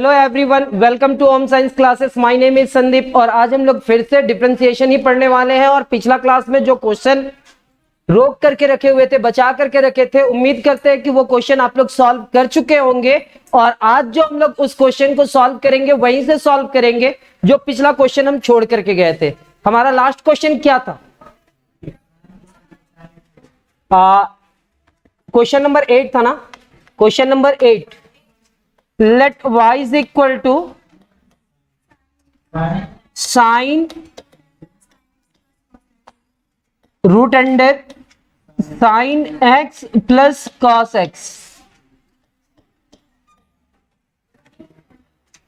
Hello everyone, welcome to home science classes. My name is Sandeep और आज हम लोग फिर से डिफरेंशिएशन ही पढ़ने वाले हैं। और पिछला क्लास में जो क्वेश्चन रोक करके रखे हुए थे, बचा करके रखे थे, उम्मीद करते हैं कि वो क्वेश्चन आप लोग सॉल्व कर चुके होंगे। और आज जो हम लोग उस क्वेश्चन को सॉल्व करेंगे वहीं से सॉल्व करेंगे जो पिछला क्वेश्चन हम छोड़ करके गए थे। हमारा लास्ट क्वेश्चन क्या था? क्वेश्चन नंबर 8 था ना। Question number 8, let y is equal to sine root under sin x plus cos x।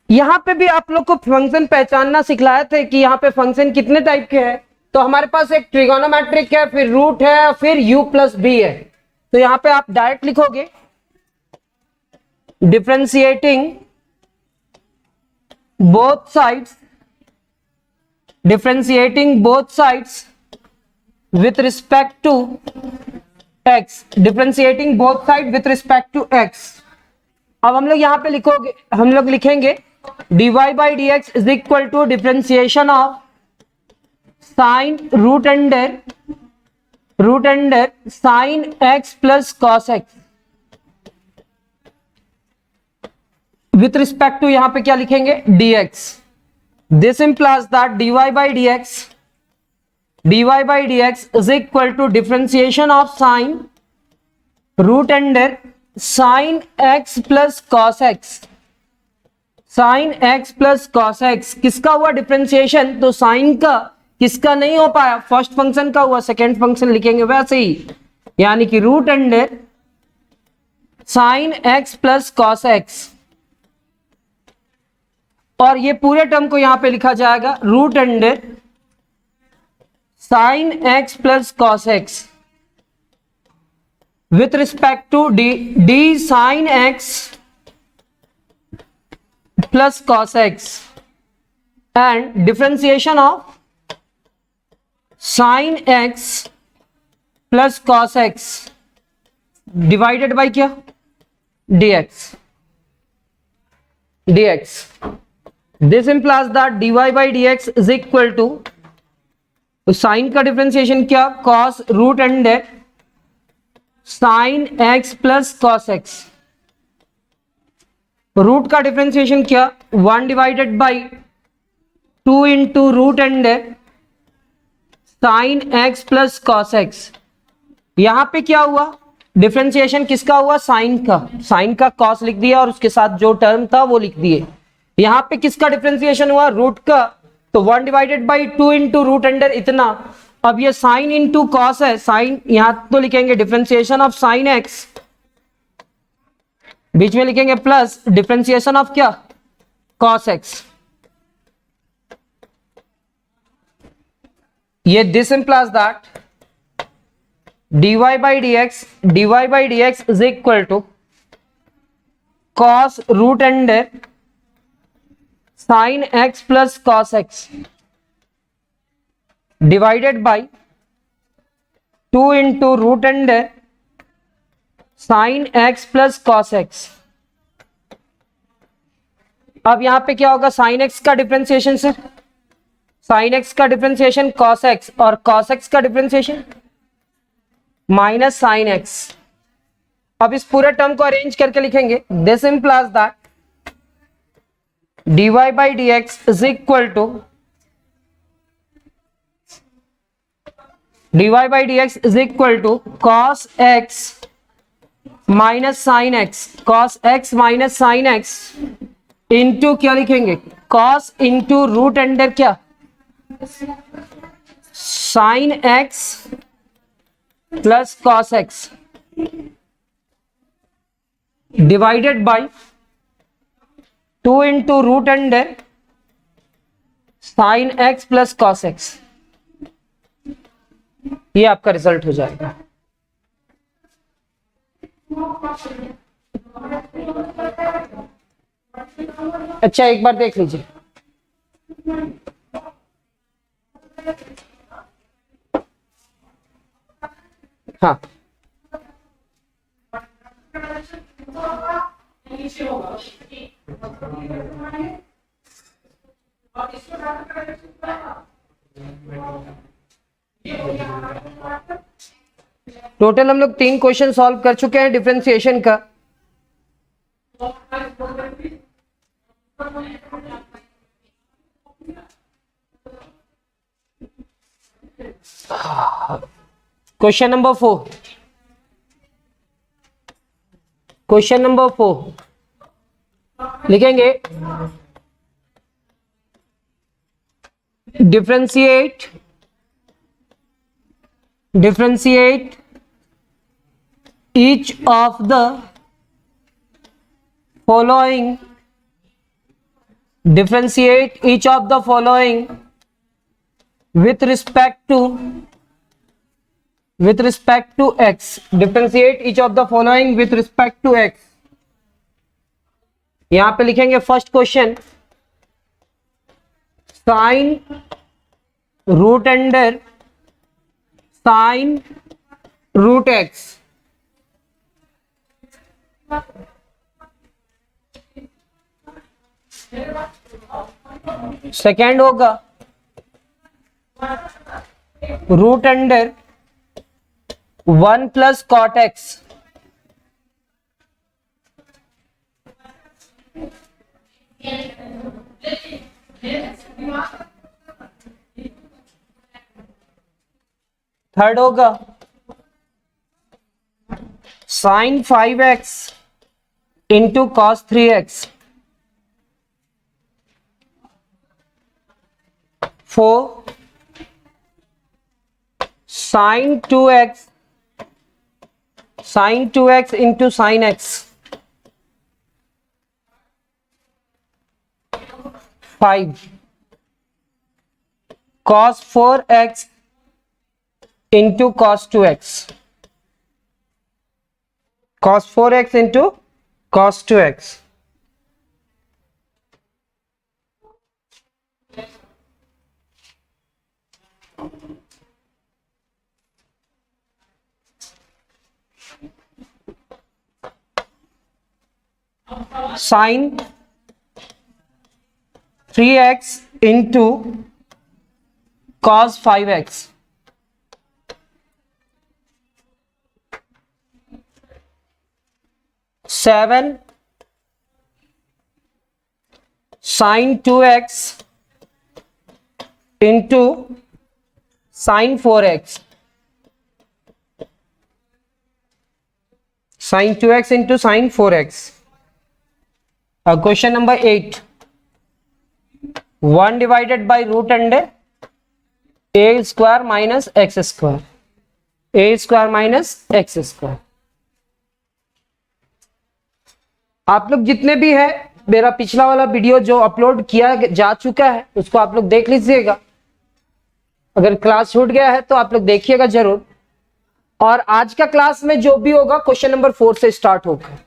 यहां पे भी आप लोग को फंक्शन पहचानना सिखलाए थे कि यहां पे फंक्शन कितने टाइप के हैं। तो हमारे पास एक ट्रिगोनोमेट्रिक है, फिर रूट है, फिर u प्लस बी है। तो यहां पे आप डायरेक्ट लिखोगे differentiating both sides with respect to x, differentiating both sides with respect to x। अब हम लोग यहां पे लिखेंगे dy by dx is equal to differentiation of sin root under sin x plus cos x with respect to यहां पे क्या लिखेंगे dx। This implies that dy by dx is equal to differentiation of sin root under sin x plus cos x। sin x plus cos x किसका हुआ differentiation? तो sin का किसका नहीं हो पाया? फर्स्ट फंक्शन का हुआ, सेकेंड फंक्शन लिखेंगे वैसे ही, यानी कि root under sin x plus cos x। और ये पूरे टर्म को यहां पे लिखा जाएगा root under sine x plus cos x with respect to d sine x plus cos x and differentiation of sine x plus cos x divided by क्या? dx। This implies that dy by dx is equal to, sine का differentiation क्या? cos root under sine x plus cos x. Root का differentiation क्या? 1 divided by 2 into root under sine x plus cos x. यहां पे क्या हुआ? Differentiation किसका हुआ? साइन का। साइन का cos लिख दिया और उसके साथ जो टर्म था वो लिख दिए। यहां पे किसका डिफरेंशिएशन हुआ? रूट का। तो 1 divided by 2 into root under इतना। अब ये साइन इंटू कॉस है, साइन यहां तो लिखेंगे डिफरेंशिएशन ऑफ साइन एक्स, बीच में लिखेंगे प्लस डिफरेंशिएशन ऑफ क्या? Cos x. ये this implies that dy by dx is equal to cos root under sine x plus cos x divided by 2 into root under sine x plus cos x. अब यहां पे क्या होगा? Sine x का differentiation से sine x का differentiation cos x और cos x का डिफरेंशिएशन माइनस साइन x। अब इस पूरे टर्म को अरेंज करके लिखेंगे this implies that dy by dx is equal to cos x minus sine x, cos x minus sine x into क्या लिखेंगे? cos इंटू रूट अंडर क्या? Sine x plus cos x divided by 2 into root under sine x plus cos x. ये आपका result हो जाएगा। अच्छा, एक बार देख लीजिए। हाँ, टोटल हम लोग 3 क्वेश्चन सॉल्व कर चुके हैं डिफरेंशिएशन का। क्वेश्चन नंबर 4, क्वेश्चन नंबर 4 लिखेंगे differentiate each of the following, differentiate each of the following with respect to x, differentiate each of the following with respect to x। यहां पे लिखेंगे first question, sine root under sine root x, second होगा root under 1 plus cot x, third होगा sine 5x into cos 3x, 4 sine 2x into sine x, 5 cos 4x into cos 2x, cos 4x into cos 2x, sin 3x into cos 5x, 7 sin 2x into sin 4x, sin 2x into sin 4x। Question number 8, 1 divided by root under a square minus x square, a square minus x square. आप लोग जितने भी है, मेरा पिछला वाला video जो upload किया जा चुका है उसको आप लोग देख लीजिएगा। अगर क्लास छूट गया है तो आप लोग देखिएगा जरूर। और आज का क्लास में जो भी होगा क्वेश्चन नंबर 4 से स्टार्ट होगा।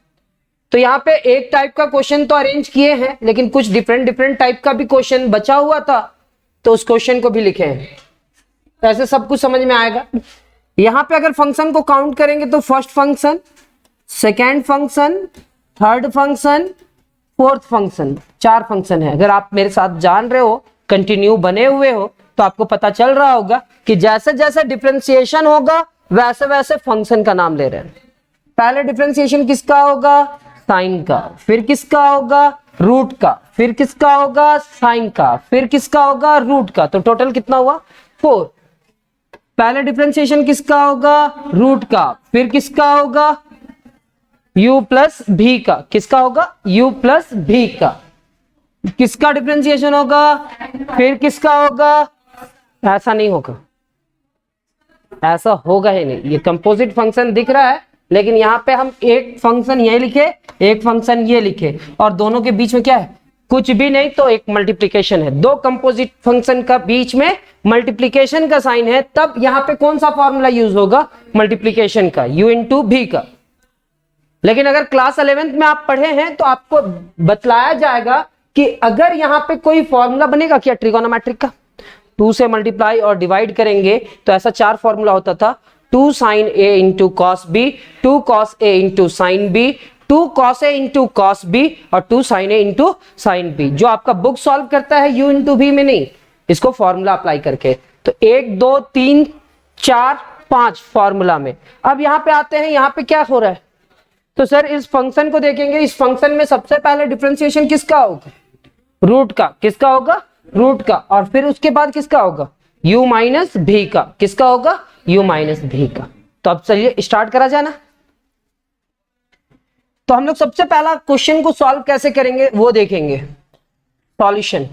तो यहाँ पे एक टाइप का क्वेश्चन तो अरेंज किए हैं, लेकिन कुछ डिफरेंट टाइप का भी क्वेश्चन बचा हुआ था, तो उस क्वेश्चन को भी लिखे हैं। ऐसे सब कुछ समझ में आएगा। यहाँ पे अगर फंक्शन को काउंट करेंगे तो first function, second function, third function, fourth function, 4 function है। अगर आप मेरे साथ जान रहे हो, कंटिन्यू बने हुए हो, तो आपको पता चल रहा होगा कि जैसे जैसे डिफरेंशिएशन होगा वैसे वैसे फंक्शन का नाम ले रहे हैं। पहले डिफरेंशिएशन किसका होगा? साइन का, फिर किसका होगा? रूट का, फिर किसका होगा? साइन का, फिर किसका होगा? रूट का। तो टोटल कितना हुआ? 4। पहले डिफरेंशिएशन किसका होगा? रूट का, फिर किसका होगा? u प्लस भी का। किसका होगा? u प्लस भी का। किसका डिफरेंशिएशन होगा? फिर किसका होगा? ऐसा नहीं होगा, ऐसा होगा ही नहीं। ये कंपोजिट फंक्शन दिख रहा है, लेकिन यहाँ पे हम एक फंक्शन ये लिखे, एक फंक्शन ये लिखे, और दोनों के बीच में क्या है? कुछ भी नहीं, तो एक मल्टीप्लीकेशन है। दो कंपोजिट फंक्शन का बीच में मल्टीप्लीकेशन का साइन है, तब यहाँ पे कौन सा फॉर्मूला यूज होगा? मल्टीप्लीकेशन का, u इंटू भी का। लेकिन अगर क्लास 11th में आप पढ़े हैं तो आपको बतलाया जाएगा कि अगर यहाँ पे कोई फॉर्मूला बनेगा क्या ट्रिगोनोमेट्रिक का, 2 से मल्टीप्लाई और डिवाइड करेंगे तो ऐसा 4 फॉर्मूला होता था। 2 sin a into cos b, 2 cos a into sine b, 2 2 cos a into cos b और 2 sin a into sin b। जो आपका बुक सॉल्व करता है u इंटू v में नहीं, इसको फॉर्मूला अप्लाई करके। तो 1 2 3 4 5 फॉर्मूला में। अब यहां पे आते हैं, यहां पे क्या हो रहा है? तो सर इस फंक्शन को देखेंगे, इस फंक्शन में सबसे पहले डिफरेंशिएशन किसका होगा? रूट का। किसका होगा? रूट का। और फिर उसके बाद किसका होगा? u माइनस भी का। किसका होगा? u माइनस भी का। तो अब चलिए स्टार्ट करा जाना। तो हम लोग सबसे पहला क्वेश्चन को सॉल्व कैसे करेंगे वो देखेंगे। सॉल्यूशन,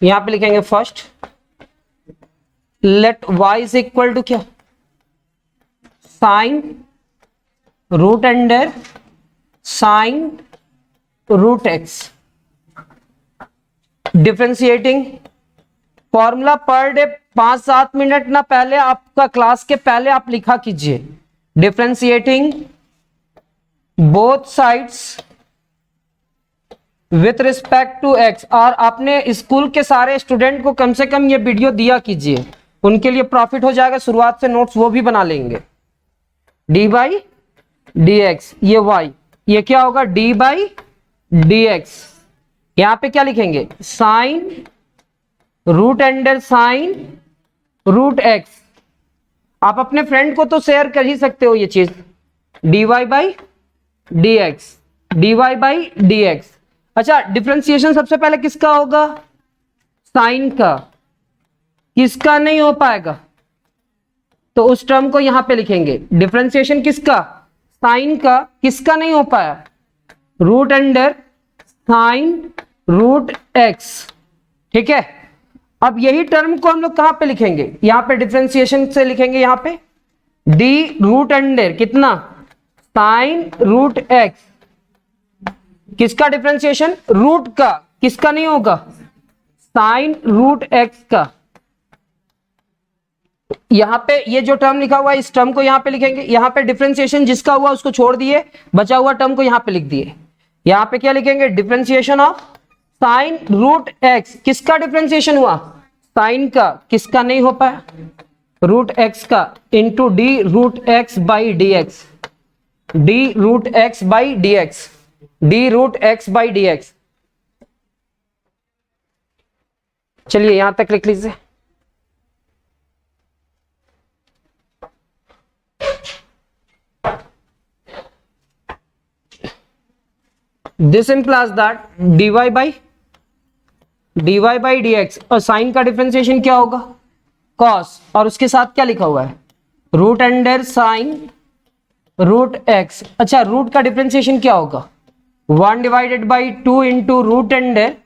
यहां पे लिखेंगे first, let y is equal to क्या? Sine root under sine root x. Differentiating formula पर डे 5-7 मिनट ना पहले आपका क्लास के पहले आप लिखा कीजिए। Differentiating both sides with respect to x. और आपने स्कूल के सारे स्टूडेंट को कम से कम ये वीडियो दिया कीजिए, उनके लिए प्रॉफिट हो जाएगा। शुरुआत से नोट्स वो भी बना लेंगे। डी बाई डी एक्स, ये y, ये क्या होगा? D by d x. यहां पे क्या लिखेंगे? Sine root under sine root x. आप अपने फ्रेंड को तो शेयर कर ही सकते हो ये चीज। D y by d x, d y by d x. अच्छा, डिफरेंशिएशन सबसे पहले किसका होगा? साइन का। किसका नहीं हो पाएगा? तो उस टर्म को यहां पे लिखेंगे। डिफरेंशिएशन किसका? साइन का। किसका नहीं हो पाया? Root under sine root x. ठीक है, अब यही टर्म को हम लोग कहां पे लिखेंगे? यहां पे डिफरेंशिएशन से लिखेंगे। यहां पे डी रूट अंडर कितना? Sine root x. किसका डिफरेंशिएशन? रूट का। किसका नहीं होगा? साइन रूट एक्स का। यहां पे ये जो टर्म लिखा हुआ है, इस टर्म को यहां पे लिखेंगे। यहां पे डिफरेंशिएशन जिसका हुआ उसको छोड़ दिए, बचा हुआ टर्म को यहां पे लिख दिए। यहां पे क्या लिखेंगे? Differentiation of sine root x. किसका डिफरेंशिएशन हुआ? साइन का। किसका नहीं हो पाया? रूट एक्स का। Into d root x by d x. D root x by d x. D root x by d x. चलिए यहां तक लिख लीजिए। This implies that dy by dx। और साइन का डिफरेंशिएशन क्या होगा? cos। और उसके साथ क्या लिखा हुआ है? Root under sine root x. अच्छा, रूट का डिफरेंशिएशन क्या होगा? 1 divided by 2 into root under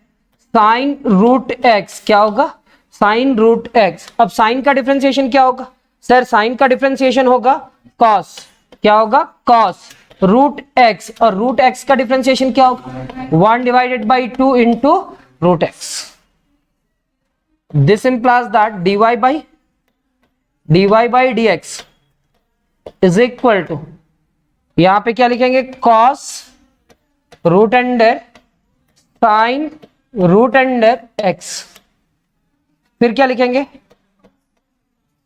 sine root x. क्या होगा? Sine root x. अब साइन का डिफरेंशिएशन क्या होगा? सर साइन का डिफरेंशिएशन होगा cos। क्या होगा? cos root x. और रूट एक्स का डिफरेंशिएशन क्या होगा? 1 divided by 2 into root x. This implies that dy by d x is equal to, यहां पे क्या लिखेंगे? cos root under sine root under x. फिर क्या लिखेंगे?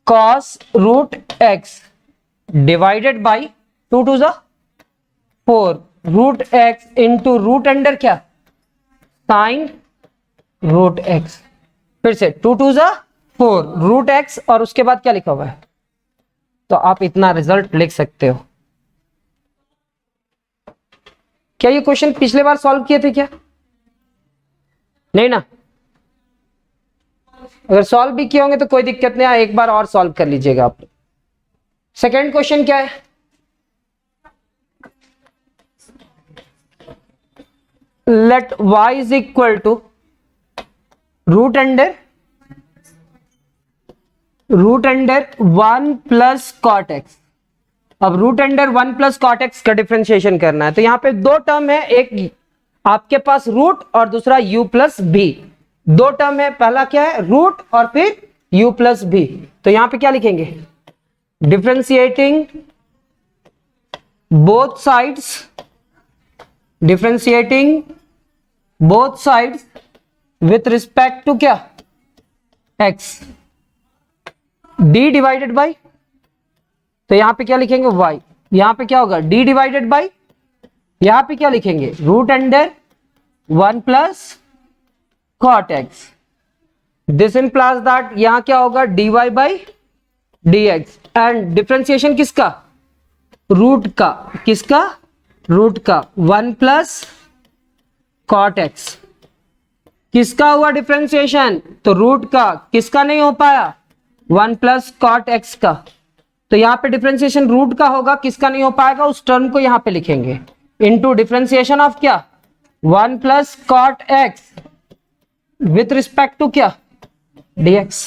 cos root x divided by 2 to ज़ा 4 root x into root under क्या? Sine root x. फिर से 2 टू ज़ा 4 रूट एक्स। और उसके बाद क्या लिखा हुआ है? तो आप इतना रिजल्ट लिख सकते हो। क्या ये क्वेश्चन पिछले बार सॉल्व किए थे क्या? नहीं ना? अगर सॉल्व भी किए होंगे तो कोई दिक्कत नहीं, एक बार और सॉल्व कर लीजिएगा आप। सेकेंड क्वेश्चन क्या है? Let y is equal to root under 1 plus cot x. अब root under 1 plus cot x का डिफरेंशिएशन करना है। तो यहां पे दो टर्म है, एक आपके पास रूट और दूसरा u प्लस भी। दो टर्म है, पहला क्या है? रूट और फिर u प्लस भी। तो यहां पे क्या लिखेंगे? Differentiating both sides, differentiating both sides with respect to क्या, x, d डिवाइडेड बाई, तो यहां पे क्या लिखेंगे y, यहां पे क्या होगा d डिवाइडेड बाई, यहां पे क्या लिखेंगे root under 1 plus cot x. This implies that यहां क्या होगा dy by dx and differentiation किसका, रूट का, किसका, रूट का 1 प्लस कॉट एक्स। किसका हुआ डिफरेंशिएशन, तो रूट का, किसका नहीं हो पाया 1 प्लस कॉट एक्स का, तो यहां पे डिफरेंशिएशन रूट का होगा, किसका नहीं हो पाएगा उस टर्म को यहां पे लिखेंगे इनटू डिफरेंशिएशन ऑफ क्या 1 plus cot x with respect to क्या dx।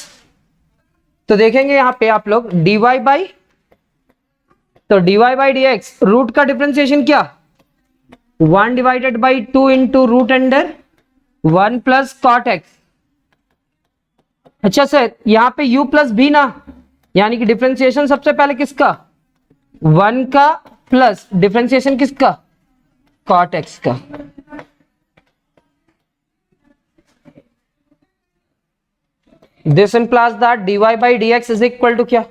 तो देखेंगे यहां पे आप लोग dy बाई, तो dy बाई dx रूट का डिफरेंशिएशन क्या 1 divided by 2 into root under 1 plus cot x. अच्छा सर यहां पे u प्लस भी ना, यानी कि डिफरेंशिएशन सबसे पहले किसका 1 का प्लस डिफरेंशिएशन किसका कॉट एक्स का। This implies that dy by dx is equal to क्या,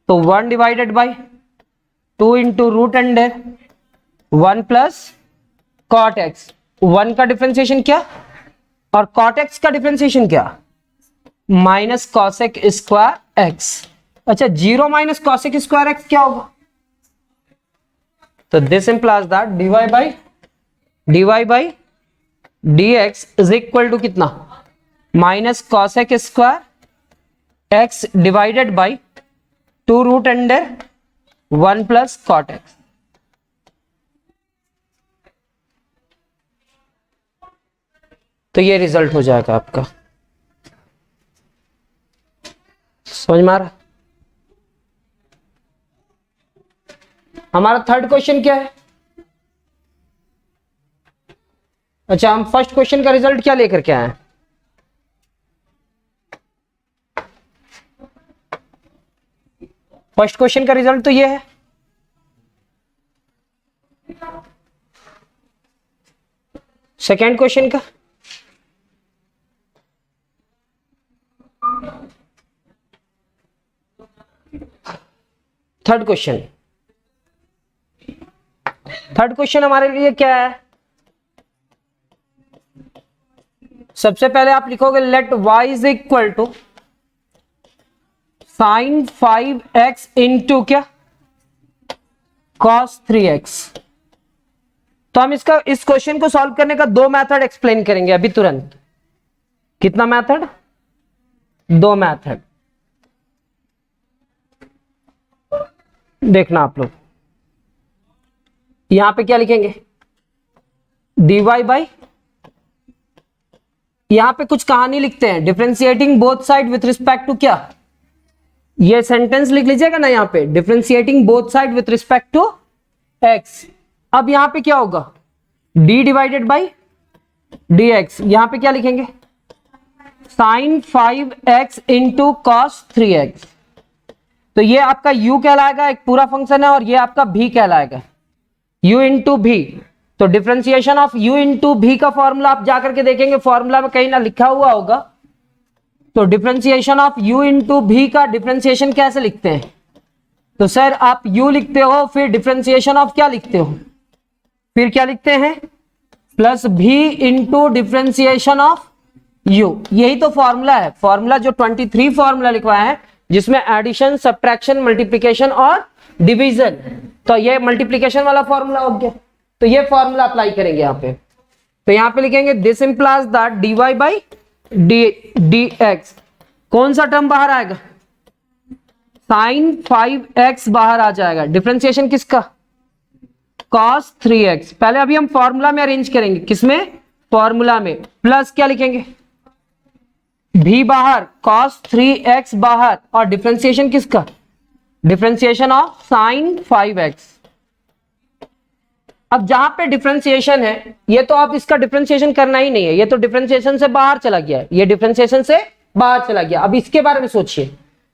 तो 1 divided by 2 into root under 1 plus cot x, 1 का डिफरेंशिएशन क्या और कॉट एक्स का डिफरेंशिएशन क्या माइनस कॉसेक स्क्वायर एक्स। अच्छा 0 माइनस कॉसेक स्क्वायर एक्स क्या होगा, तो this implies that dy by dx is equal to कितना minus cosec square x divided by 2 root under 1 plus cot x. तो ये result हो जाएगा आपका, समझ में आ रहा। हमारा थर्ड क्वेश्चन क्या है, अच्छा हम फर्स्ट क्वेश्चन का रिजल्ट क्या लेकर के आए हैं, फर्स्ट क्वेश्चन का रिजल्ट तो ये है, सेकेंड क्वेश्चन का थर्ड क्वेश्चन हमारे लिए क्या है, सबसे पहले आप लिखोगे let y is equal to sine 5x into क्या cos 3x। तो हम इसका इस क्वेश्चन को सॉल्व करने का 2 मेथड एक्सप्लेन करेंगे अभी तुरंत। कितना मेथड, 2 मेथड। देखना आप लोग यहां पे क्या लिखेंगे dy बाई, यहां पे कुछ कहानी लिखते हैं differentiating both side with respect to क्या, ये सेंटेंस लिख लीजिएगा ना यहां पे differentiating both side with respect to x। अब यहां पे क्या होगा d डिवाइडेड बाई dx, यहां पे क्या लिखेंगे sign 5x into cos 3x। तो ये आपका u कहलाएगा, एक पूरा फंक्शन है, और ये आपका v कहलाएगा u इंटू v। तो differentiation of u into v का फॉर्मूला आप जाकर के देखेंगे, फॉर्मूला में कहीं ना लिखा हुआ होगा। तो differentiation of u into v का डिफरेंशिएशन कैसे लिखते हैं, तो सर आप u लिखते हो फिर डिफरेंशिएशन ऑफ क्या लिखते हो, फिर क्या लिखते हैं plus v into differentiation of u। यही तो फॉर्मूला है, फॉर्मूला जो 23 फॉर्मूला लिखवाया है जिसमें एडिशन, सब्ट्रैक्शन, मल्टीप्लिकेशन और डिवीजन। तो ये मल्टीप्लिकेशन वाला फॉर्मूला हो गया, तो ये फॉर्मूला अप्लाई करेंगे यहाँ पे। तो यहाँ पे लिखेंगे this implies that dy by dx, कौन सा टर्म बाहर आएगा साइन 5x बाहर आ जाएगा, डिफरेंशिएशन किसका cos 3x। पहले अभी हम फॉर्मूला में अरेंज करेंगे, किसमें फॉर्मूला में, प्लस क्या लिखेंगे v बाहर cos 3x बाहर, और डिफरेंशिएशन किसका डिफरेंशिएशन ऑफ साइन 5x। अब जहां पे डिफरेंशिएशन है ये तो आप इसका डिफरेंशिएशन करना ही नहीं है, ये तो डिफरेंशिएशन से बाहर चला गया है, ये डिफरेंशिएशन से बाहर चला गया। अब इसके बारे में सोचिए,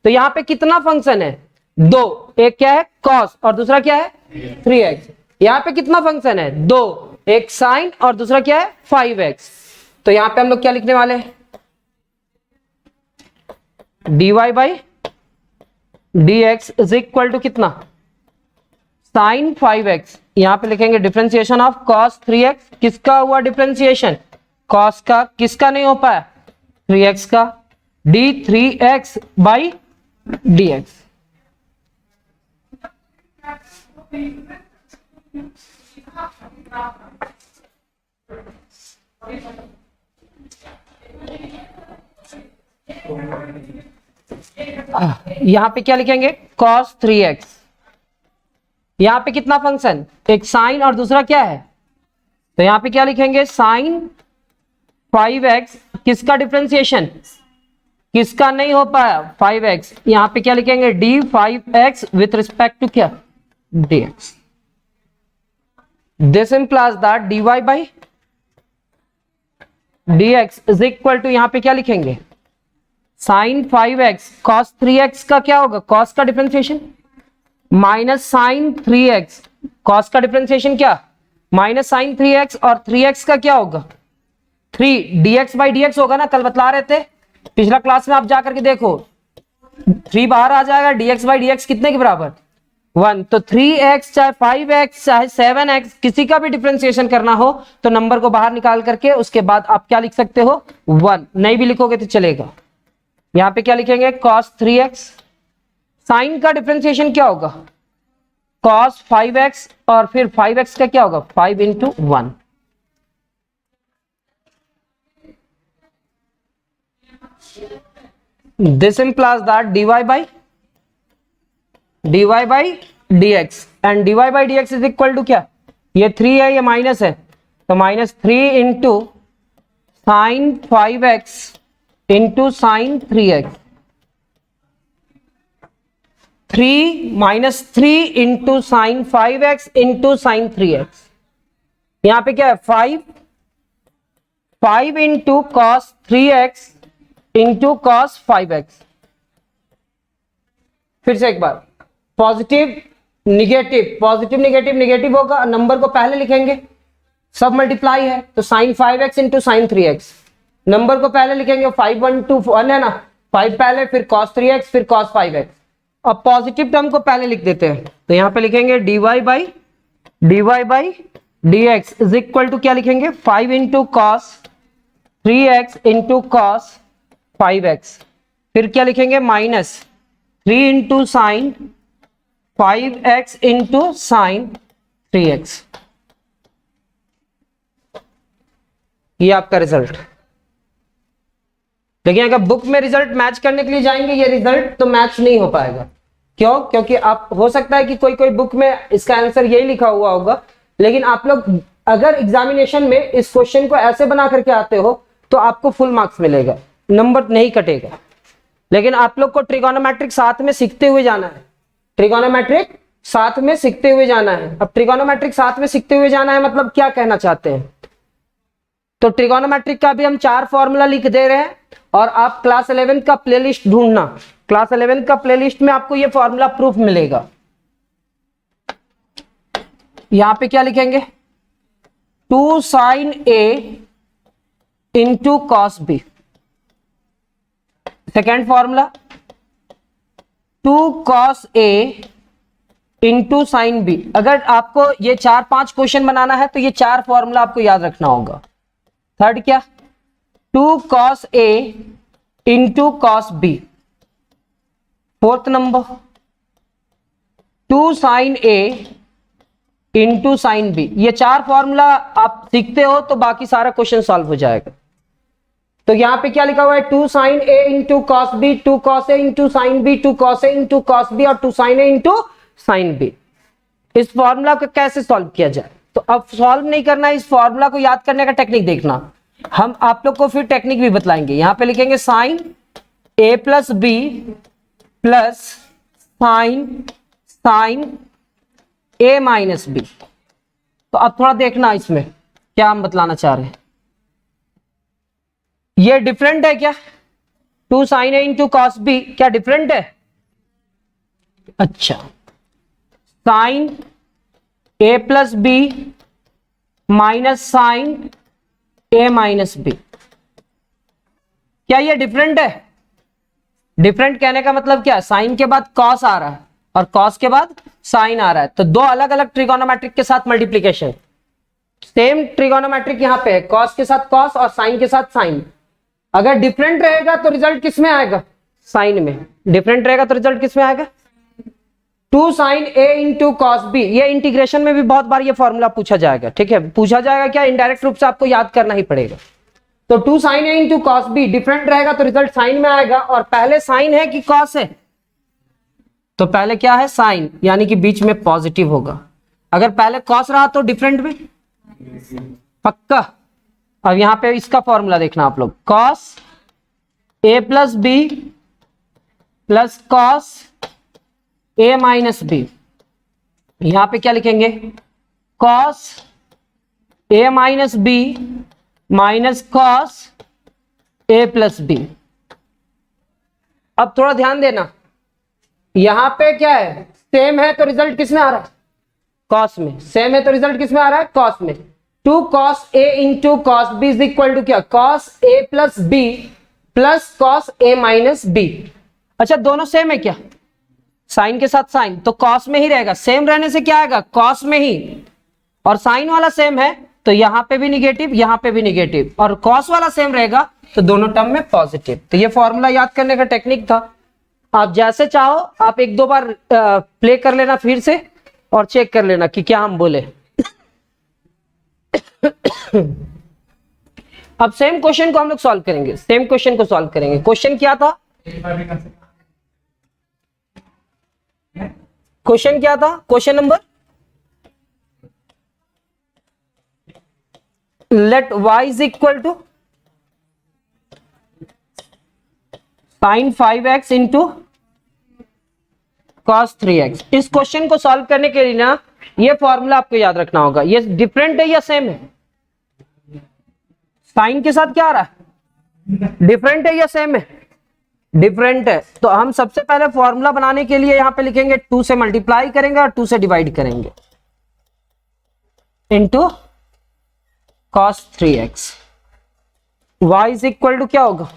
तो यहां पे कितना फंक्शन है 2, एक क्या है cos और दूसरा क्या है 3x। यहाँ पे कितना फंक्शन है? दो, एक साइन और दूसरा क्या है? 5x। तो यहाँ पे हम लोग क्या लिखने वाले हैं? dy by dx is equal to कितना? Sine 5x। यहां पे लिखेंगे डिफरेंशिएशन ऑफ cos 3x। किसका हुआ डिफरेंशिएशन? cos का। किसका नहीं हो पाया? 3x का। d3x by dx। यहां पे क्या लिखेंगे? cos 3x। यहां पे कितना फंक्शन? एक साइन और दूसरा क्या है? तो यहां पे क्या लिखेंगे? Sign 5x। किसका डिफरेंशिएशन? किसका नहीं हो पाया? 5x। यहां पे क्या लिखेंगे? d5x विथ रिस्पेक्ट टू क्या? dx। This implies that dy by dx is equal to, यहां पे क्या लिखेंगे? साइन 5x cos 3x का क्या होगा? cos का differentiation minus sine 3x। cos का डिफरेंशिएशन क्या? माइनस साइन 3x और 3x का क्या होगा? 3 dx बाई dx होगा ना, कल बतला रहे थे पिछला क्लास में, आप जाकर के देखो 3 बाहर आ जाएगा। dx बाई dx कितने के बराबर? 1। तो 3x चाहे 5x चाहे 7x किसी का भी डिफरेंशिएशन करना हो तो नंबर को बाहर निकाल करके उसके बाद आप क्या लिख सकते हो? 1। नहीं भी लिखोगे तो चलेगा। यहां पे क्या लिखेंगे? cos 3x। साइन का डिफरेंशिएशन क्या होगा? cos 5x और फिर 5x का क्या होगा? 5 इंटू 1। This implies that dy by dx and dy by dx is equal to क्या? ये 3 है, ये माइनस है, तो minus 3 into sine 5x into sine 3x। 3 minus 3 into sine 5x into sine 3x। यहां पे क्या है? 5 into cos 3x into cos 5x। फिर से एक बार, positive negative, positive negative, negative होगा, नंबर को पहले लिखेंगे, सब मल्टीप्लाई है तो sign 5x into sine 3x। Number को पहले लिखेंगे, 5 1 2 1 है ना, 5 पहले, फिर cos 3x, फिर cos 5x। अब पॉजिटिव टर्म को पहले लिख देते हैं, तो यहां पे लिखेंगे dy by dx is equal to क्या लिखेंगे? 5 into cos 3x into cos 5x। फिर क्या लिखेंगे? Minus 3 into sine 5x into sine 3x। ये आपका रिजल्ट। देखिए अगर बुक में रिजल्ट मैच करने के लिए जाएंगे ये रिजल्ट तो मैच नहीं हो पाएगा। क्यों? क्योंकि आप, हो सकता है कि कोई बुक में इसका आंसर यही लिखा हुआ होगा, लेकिन आप लोग अगर एग्जामिनेशन में इस क्वेश्चन को ऐसे बना करके आते हो तो आपको फुल मार्क्स मिलेगा, नंबर नहीं कटेगा। लेकिन आप लोग को ट्रिगोनोमेट्रिक साथ में सीखते हुए जाना है, ट्रिगोनोमेट्रिक साथ में सीखते हुए जाना है। अब ट्रिगोनोमेट्रिक साथ में सीखते हुए जाना है मतलब क्या कहना चाहते हैं? तो ट्रिगोनोमेट्रिक का भी हम 4 फॉर्मूला लिख दे रहे हैं और आप क्लास 11 का प्लेलिस्ट ढूंढना, क्लास 11 का प्लेलिस्ट में आपको ये फॉर्मूला प्रूफ मिलेगा। यहां पे क्या लिखेंगे? 2 sine a into cos b। Second formula 2 cos a into sine b। अगर आपको ये 4-5 क्वेश्चन बनाना है तो ये 4 फॉर्मूला आपको याद रखना होगा। थर्ड क्या? 2 cos a into cos b। Fourth number 2 sin a into sine b। ये 4 फॉर्मूला आप सीखते हो तो बाकी सारा क्वेश्चन सॉल्व हो जाएगा। तो यहां पे क्या लिखा हुआ है? 2 sin a into cos b, 2 cos a into sine b, 2 cos a into cos b और 2 sin a into sine b। इस फॉर्मूला को कैसे सॉल्व किया जाए? तो अब सॉल्व नहीं करना, इस फॉर्मूला को याद करने का टेक्निक देखना। हम आप लोग को फिर टेक्निक भी बतलाएंगे। यहां पे लिखेंगे sine a plus b plus sine a minus b. तो अब थोड़ा देखना इसमें क्या हम बतलाना चाह रहे हैं। ये डिफरेंट है क्या? 2 sine a into cos b क्या डिफरेंट है? अच्छा, sine A plus b minus sine a minus b. क्या ये डिफरेंट है? डिफरेंट कहने का मतलब क्या है? साइन के बाद कॉस आ रहा है और कॉस के बाद साइन आ रहा है, तो दो अलग अलग ट्रिगोनोमेट्रिक के साथ मल्टीप्लीकेशन। सेम ट्रिगोनोमेट्रिक यहां पे है, कॉस के साथ कॉस और साइन के साथ साइन। अगर डिफरेंट रहेगा तो रिजल्ट किस में आएगा? साइन में। डिफरेंट रहेगा तो रिजल्ट किस में आएगा? 2 साइन ए इंटू कॉस बी। ये इंटीग्रेशन में भी बहुत बार ये फॉर्मूला पूछा जाएगा, ठीक है? पूछा जाएगा क्या? इनडायरेक्ट रूप से आपको याद करना ही पड़ेगा। तो 2 साइन ए इंटू कॉस बी, डिफरेंट रहेगा तो रिजल्ट साइन में आएगा, और पहले साइन है कि कॉस है? तो पहले क्या है? साइन, यानी कि बीच में पॉजिटिव होगा। अगर पहले कॉस रहा तो डिफरेंट में पक्का। अब यहां पे इसका फॉर्मूला देखना आप लोग, cos a plus b plus cos a minus B. यहां पे क्या लिखेंगे? Cos a minus b minus cos a plus B. अब थोड़ा ध्यान देना, यहां पे क्या है? सेम है तो रिजल्ट किस में आ रहा है? कॉस में। सेम है तो रिजल्ट किस में आ रहा है? कॉस में। 2 cos a into cos B is equal to क्या? Cos a plus b plus cos a minus b. अच्छा, दोनों सेम है क्या? साइन के साथ साइन, तो कॉस में ही रहेगा। सेम रहने से क्या आएगा? कॉस में ही। और साइन वाला सेम है तो यहां पे भी निगेटिव, यहां पे भी निगेटिव, और कॉस वाला सेम रहेगा तो दोनों टर्म में पॉजिटिव। तो ये फॉर्मूला याद करने का टेक्निक था। आप जैसे चाहो आप एक दो बार प्ले कर लेना फिर से और चेक कर लेना कि क्या हम बोले। अब सेम क्वेश्चन को हम लोग सॉल्व करेंगे। सेम क्वेश्चन को सॉल्व करेंगे। क्वेश्चन क्या था? क्वेश्चन क्या था? Question number, let y is equal to sine 5x into cos 3x। इस क्वेश्चन को सॉल्व करने के लिए ना ये फॉर्मूला आपको याद रखना होगा। ये डिफरेंट है या सेम है? साइन के साथ क्या आ रहा है? डिफरेंट है या सेम है? डिफरेंट है। तो हम सबसे पहले फॉर्मूला बनाने के लिए यहां पे लिखेंगे 2 से मल्टीप्लाई करेंगे और 2 से डिवाइड करेंगे into cos 3x। y is equal to क्या होगा?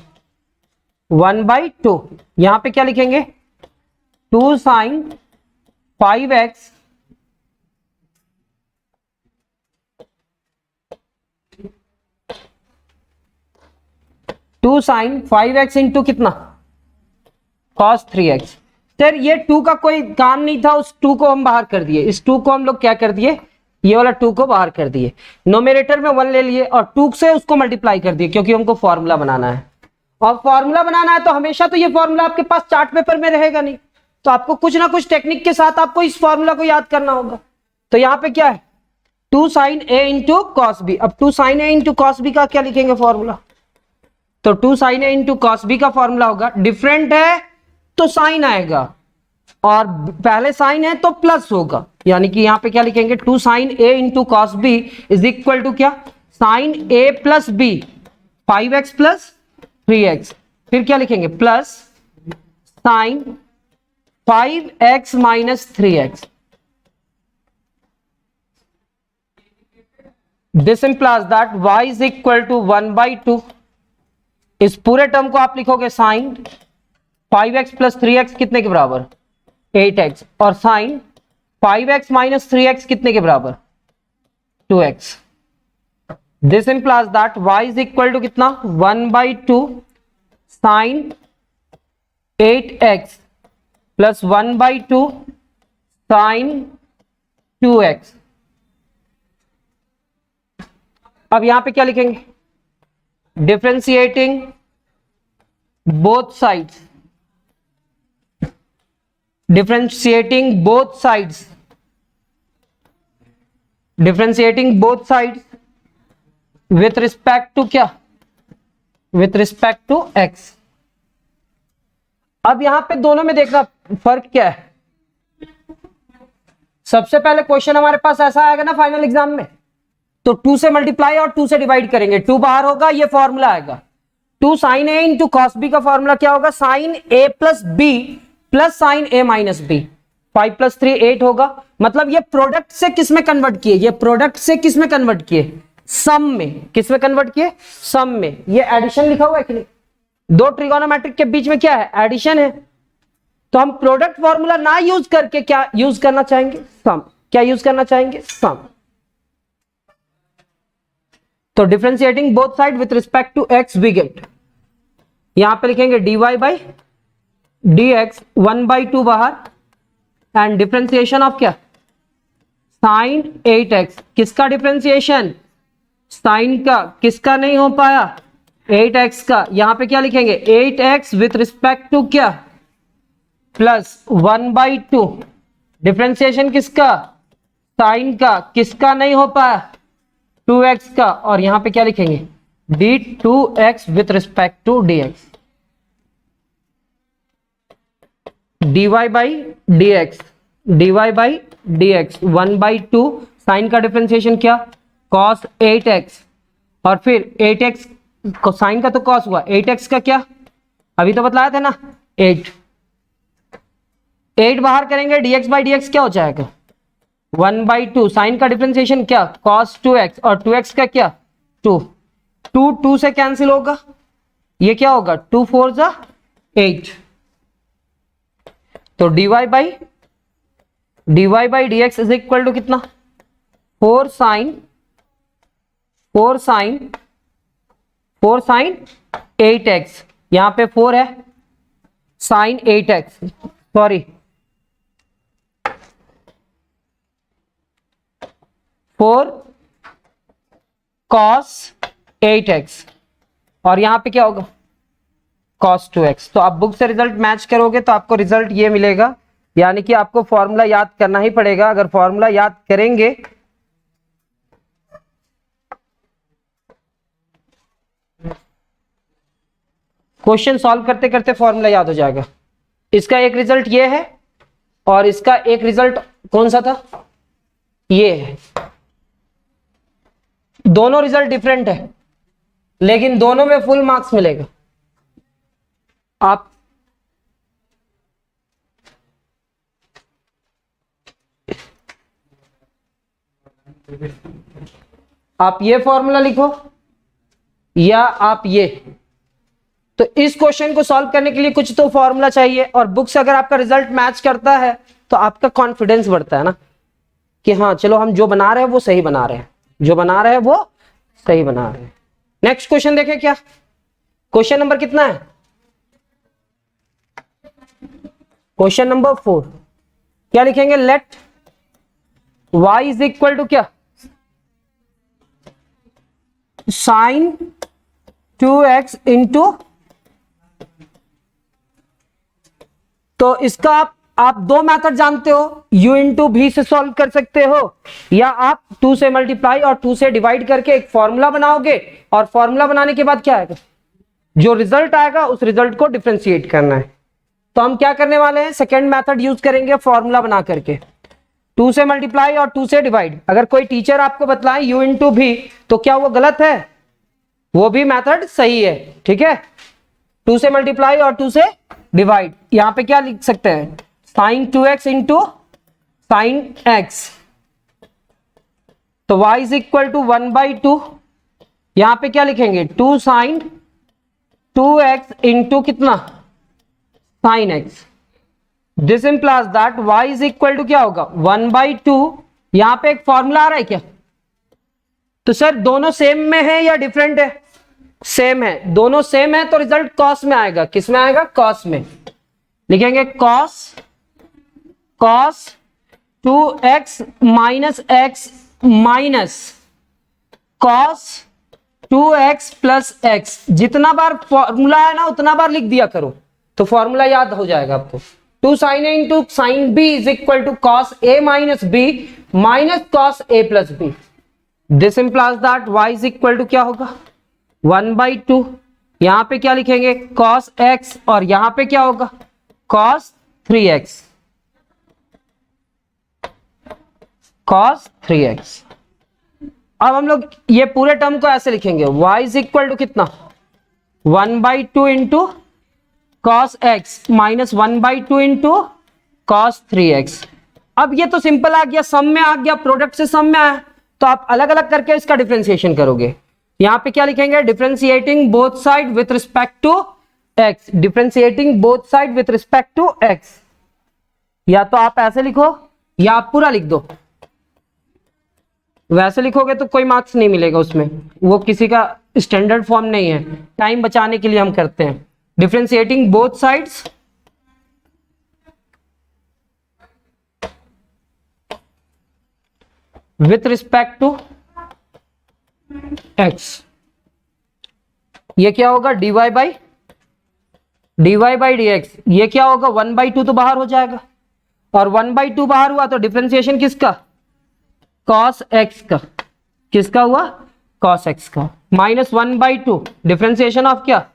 1/2। यहां पे क्या लिखेंगे? 2 sine 5x two sine 5x into कितना? Cos 3x। सर ये 2 का कोई काम नहीं था, उस 2 को हम बाहर कर दिए। इस 2 को हम लोग क्या कर दिए? ये वाला 2 को बाहर कर दिए, नोमिनेटर में 1 ले लिए और 2 से उसको मल्टीप्लाई कर दिए, क्योंकि हमको फॉर्मूला बनाना है। और फॉर्मूला बनाना है तो हमेशा तो ये फॉर्मूला आपके पास चार्ट पेपर में रहेगा नहीं, तो आपको कुछ ना कुछ टेक्निक के साथ आपको इस फॉर्मूला को याद करना होगा। तो यहां पे क्या है? 2 साइन ए इंटू कॉस बी। अब 2 साइन ए इंटू कॉस बी का क्या लिखेंगे फॉर्मूला? तो 2 साइन ए इंटू कॉस बी का फॉर्मूला होगा, डिफरेंट है तो साइन आएगा और पहले साइन है तो प्लस होगा, यानी कि यहां पे क्या लिखेंगे? 2 sine A into cos B is equal to क्या? साइन ए plus B 5x plus 3x। फिर क्या लिखेंगे? Plus sine 5x minus 3x। This implies that y is equal to 1/2। इस पूरे टर्म को आप लिखोगे साइन 5x प्लस 3x कितने के बराबर? 8x। और साइन 5x माइनस 3x कितने के बराबर? 2x। This implies that y is equal to कितना? 1/2 sine 8x plus 1/2 sign 2x। अब यहां पे क्या लिखेंगे? Differentiating both sides, differentiating both sides, differentiating both sides with respect to क्या? With respect to x। अब यहां पे दोनों में देखना फर्क क्या है। सबसे पहले क्वेश्चन हमारे पास ऐसा आएगा ना फाइनल एग्जाम में, तो 2 से मल्टीप्लाई और 2 से डिवाइड करेंगे, 2 बाहर होगा, ये फॉर्मूला आएगा। 2 साइन ए इंटू कॉस बी का फॉर्मूला क्या होगा? Sign A plus b plus sign a minus B. 5 + 3 8 होगा। मतलब ये प्रोडक्ट से किस में कन्वर्ट किए, ये प्रोडक्ट से किस में कन्वर्ट किए, सम में। किस में कन्वर्ट किए, सम में। ये एडिशन लिखा हुआ है कि नहीं, दो ट्रिगोनोमेट्रिक के बीच में क्या है, एडिशन है। तो हम प्रोडक्ट फॉर्मूला ना यूज करके क्या यूज करना चाहेंगे, सम। क्या यूज करना चाहेंगे, सम। तो differentiating both side with respect to x we get, यहां पे लिखेंगे dy बाई dx 1/2 बाहर, एंड डिफरेंशिएशन ऑफ क्या, साइन 8x। किसका डिफरेंशिएशन, साइन का। किसका नहीं हो पाया, 8x का। यहां पे क्या लिखेंगे, 8x विथ रिस्पेक्ट टू क्या, प्लस 1/2। डिफरेंशिएशन किसका, साइन का। किसका नहीं हो पाया, 2x का। और यहां पे क्या लिखेंगे, d2x with respect to dx, dy by dx 1/2। Sine का डिफरेंशिएशन क्या, cos 8x, और फिर 8x को, साइन का तो cos हुआ, 8x का क्या, अभी तो बतलाया था ना, 8 बाहर करेंगे, dx बाई dx क्या हो जाएगा, 1/2। साइन का डिफरेंशिएशन क्या, cos 2x, और 2x का क्या, 2। 2 से कैंसिल होगा, ये क्या होगा, 2 4 जा 8। तो dy by dx is equal to कितना, 4 साइन 8x। यहां पे 4 है, sign 8x, sorry 4 cos 8x, और यहां पे क्या होगा, cos 2x। तो आप बुक से रिजल्ट मैच करोगे तो आपको रिजल्ट ये मिलेगा, यानी कि आपको फॉर्मूला याद करना ही पड़ेगा। अगर फॉर्मूला याद करेंगे क्वेश्चन सॉल्व करते करते फॉर्मूला याद हो जाएगा। इसका एक रिजल्ट ये है, और इसका एक रिजल्ट कौन सा था, ये है। दोनों रिजल्ट डिफरेंट है, लेकिन दोनों में फुल मार्क्स मिलेगा। आप ये फॉर्मूला लिखो या आप ये, तो इस क्वेश्चन को सॉल्व करने के लिए कुछ तो फॉर्मूला चाहिए। और बुक से अगर आपका रिजल्ट मैच करता है तो आपका कॉन्फिडेंस बढ़ता है ना, कि हाँ चलो हम जो बना रहे हैं वो सही बना रहे हैं, जो बना रहे हैं वो सही बना रहे हैं। नेक्स्ट क्वेश्चन देखें, क्या क्वेश्चन नंबर कितना है, क्वेश्चन नंबर 4। क्या लिखेंगे, let y is equal to क्या, साइन 2x इंटू, तो इसका आप दो मेथड जानते हो, u इंटू भी से सॉल्व कर सकते हो, या आप 2 से मल्टीप्लाई और 2 से डिवाइड करके एक फॉर्मूला बनाओगे, और फॉर्मूला बनाने के बाद क्या आएगा, जो रिजल्ट आएगा उस रिजल्ट को डिफरेंशिएट करना है। तो हम क्या करने वाले हैं, सेकेंड मेथड यूज करेंगे, फॉर्मूला बना करके 2 से मल्टीप्लाई और 2 से डिवाइड। अगर कोई टीचर आपको बतलाए u इंटू भी, तो क्या वो गलत है, वो भी मेथड सही है, ठीक है। 2 से मल्टीप्लाई और 2 से डिवाइड, यहां पे क्या लिख सकते हैं, sine 2x into sine x, तो y इज इक्वल टू 1/2। यहां पे क्या लिखेंगे, 2 साइन 2x इंटू कितना, sine x। This implies that y is equal to क्या होगा, 1/2। यहां पे एक फॉर्मूला आ रहा है क्या, तो सर दोनों सेम में है या डिफरेंट है, सेम है। दोनों सेम है तो रिजल्ट कॉस में आएगा, किस में आएगा, कॉस में। लिखेंगे cos 2x minus x minus cos 2x plus x। जितना बार फॉर्मूला है ना उतना बार लिख दिया करो, तो फॉर्मूला याद हो जाएगा आपको। 2 sine A into sine b is equal to cos a minus b minus cos a plus b. This implies that y is equal to क्या होगा, 1/2। यहां पे क्या लिखेंगे, cos x, और यहां पे क्या होगा, cos 3x, cos 3x। अब हम लोग ये पूरे टर्म को ऐसे लिखेंगे, y इज इक्वल टू कितना, 1/2 into cos x minus 1/2 into cos 3x। अब ये तो सिंपल आ गया, सम में आ गया, प्रोडक्ट से सम में आया, तो आप अलग अलग करके इसका डिफरेंशिएशन करोगे। यहां पे क्या लिखेंगे, differentiating both side with respect to x, differentiating both side with respect to x। या तो आप ऐसे लिखो या आप पूरा लिख दो, वैसे लिखोगे तो कोई मार्क्स नहीं मिलेगा उसमें, वो किसी का स्टैंडर्ड फॉर्म नहीं है, टाइम बचाने के लिए हम करते हैं। Differentiating both sides with respect to x, ये क्या होगा, dy बाई dx, ये क्या होगा 1/2 तो बाहर हो जाएगा, और 1/2 बाहर हुआ तो डिफरेंशिएशन किसका, cos x का, किसका हुआ, cos x का, -1/2 डिफरेंशिएशन ऑफ क्या,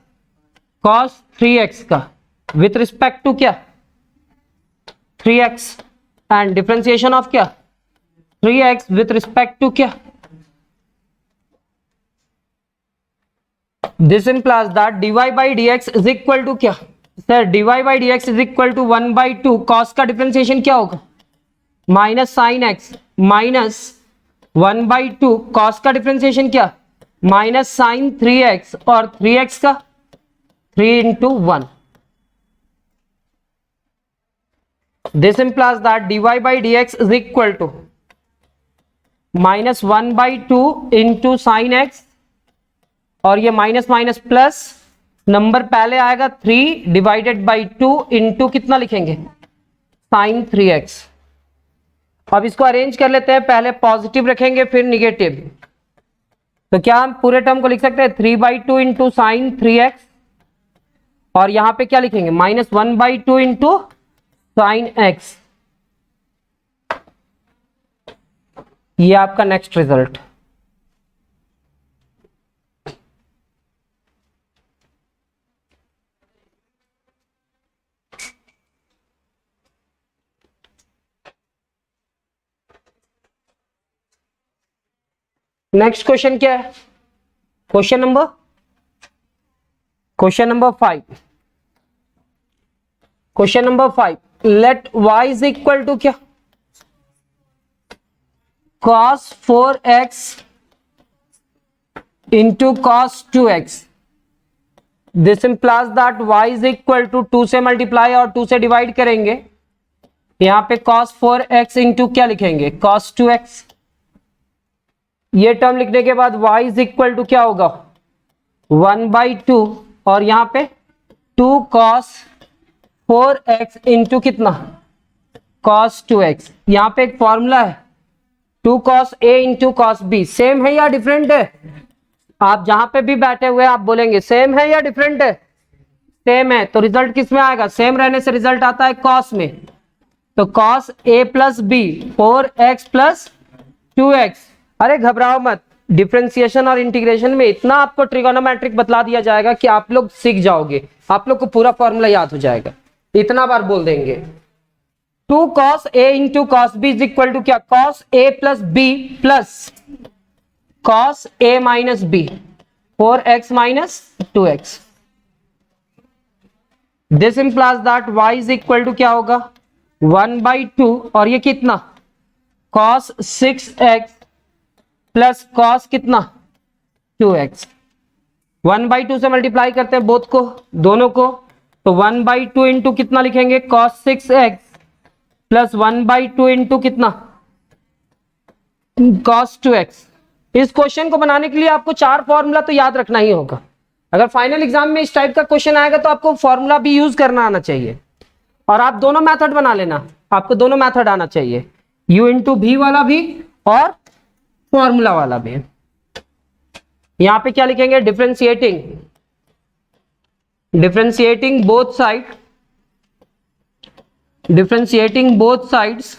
cos 3x का, विथ रिस्पेक्ट टू क्या, 3x, एंड डिफरेंशिएशन ऑफ क्या, 3x विथ रिस्पेक्ट टू क्या, this implies that dy by dx is equal to क्या, sir dy by dx is equal to 1/2 cos का differentiation क्या होगा, minus sine x, minus 1/2 cos का differentiation क्या, minus sine 3x, और 3x का 3 into 1। This implies that dy by dx is equal to -1/2 into sin x, और ये minus minus plus, number पहले आएगा 3 डिवाइडेड बाई 2 इंटू कितना लिखेंगे, साइन 3x। अब इसको अरेंज कर लेते हैं, पहले पॉजिटिव रखेंगे फिर निगेटिव, तो क्या हम पूरे टर्म को लिख सकते हैं 3/2 इंटू साइन 3x, और यहां पे क्या लिखेंगे, -1/2 इंटू साइन x। ये आपका नेक्स्ट रिजल्ट। नेक्स्ट क्वेश्चन क्या है, question number 5। Question number 5, let y is equal to क्या, cos 4x into cos 2x। This implies that y is equal to 2 से मल्टीप्लाई और 2 से डिवाइड करेंगे, यहां पे cos 4x इंटू क्या लिखेंगे, cos 2x। ये टर्म लिखने के बाद y इज इक्वल टू क्या होगा, 1/2, और यहां पे 2 cos 4x इंटू कितना, cos 2x। यहां पे एक फॉर्मूला है 2 cos a into cos b, same है या डिफरेंट है, आप जहां पे भी बैठे हुए आप बोलेंगे सेम है या डिफरेंट है, सेम है, तो रिजल्ट किस में आएगा, सेम रहने से रिजल्ट आता है cos में, तो cos a plus b 4x plus 2x। अरे घबराओ मत, डिफरेंशिएशन और इंटीग्रेशन में इतना आपको ट्रिगोनोमेट्रिक बतला दिया जाएगा कि आप लोग सीख जाओगे, आप लोग को पूरा फॉर्मूला याद हो जाएगा, इतना बार बोल देंगे। 2 cos a into cos b is equal to क्या, cos a plus b plus cos a minus b, 4x minus 2x। This implies that y is equal to क्या होगा, 1/2, और ये कितना, cos 6x प्लस cos कितना 2x। 1/2 से multiply करते हैं बोथ को, दोनों को, तो 1/2 इंटू कितना लिखेंगे, cos 6x प्लस 1/2 इंटू कितना, cos 2x। इस क्वेश्चन को बनाने के लिए आपको 4 फॉर्मूला तो याद रखना ही होगा, अगर फाइनल एग्जाम में इस टाइप का क्वेश्चन आएगा तो आपको फॉर्मूला भी यूज करना आना चाहिए, और आप दोनों मेथड बना लेना, आपको दोनों मेथड आना चाहिए, u इंटू v वाला भी और फॉर्मूला वाला भी। यहां पे क्या लिखेंगे, differentiating both sides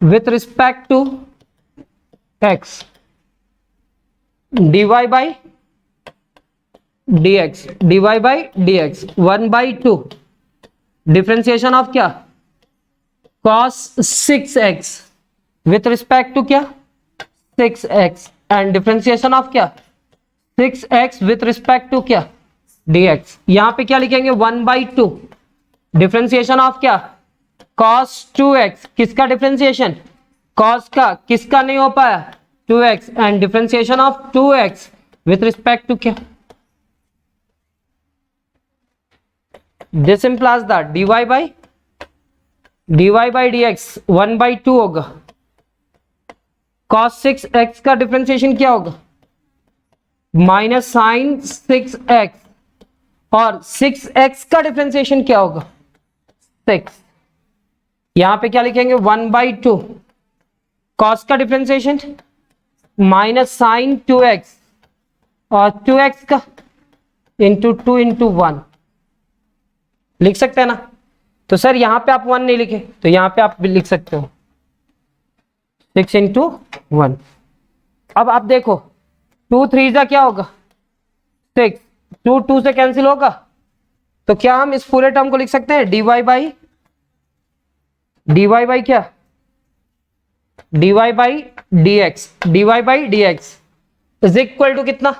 with respect to x, dy by dx 1/2 differentiation of क्या, cos 6x with respect to क्या, 6x, एंड डिफरेंशिएशन ऑफ क्या, 6x विथ रिस्पेक्ट टू क्या, dx। यहां पे क्या लिखेंगे, 1/2 डिफरेंशिएशन ऑफ क्या, cos 2x किसका डिफरेंशिएशन, cos का, किसका नहीं हो पाया 2x, and differentiation of 2x with respect to क्या, this implies that dy by dx 1/2 होगा, cos 6x का डिफरेंशिएशन क्या होगा माइनस साइन 6x, और 6x का डिफरेंशिएशन क्या होगा 6, यहां पे क्या लिखेंगे 1/2, cos का डिफरेंशिएशन माइनस साइन 2x और 2x का इंटू 2 इंटू 1 लिख सकते हैं ना। तो सर यहां पे आप 1 नहीं लिखे तो यहां पे आप भी लिख सकते हो 6 इंटू 1। अब आप देखो 2 3 का क्या होगा 6, 2 2 से कैंसिल होगा, तो क्या हम इस पूरे टर्म को लिख सकते हैं dy बाई क्या, dy by dx is equal to कितना,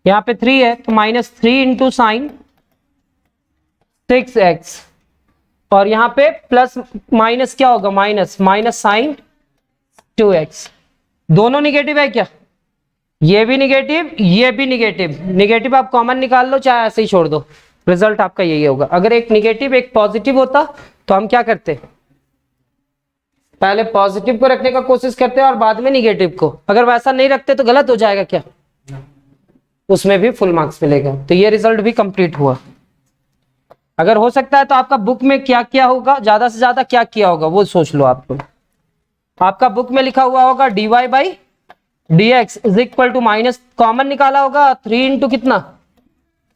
यहां पे 3 है तो माइनस 3 इंटू साइन 6x, और यहां पे प्लस माइनस क्या होगा माइनस साइन 2x, दोनों निगेटिव है क्या, ये भी निगेटिव ये भी निगेटिव, निगेटिव आप कॉमन निकाल लो चाहे ऐसे ही छोड़ दो, रिजल्ट आपका यही होगा। अगर एक निगेटिव एक पॉजिटिव होता तो हम क्या करते, पहले पॉजिटिव को रखने का कोशिश करते हैं और बाद में निगेटिव को, अगर वैसा नहीं रखते तो गलत हो जाएगा क्या, उसमें भी फुल मार्क्स मिलेगा। तो ये रिजल्ट भी कंप्लीट हुआ। अगर हो सकता है तो आपका बुक में क्या क्या होगा, ज्यादा से ज्यादा क्या किया होगा वो सोच लो। आपका बुक में लिखा हुआ होगा dy by dx is equal to minus common निकाला होगा 3 इंटू कितना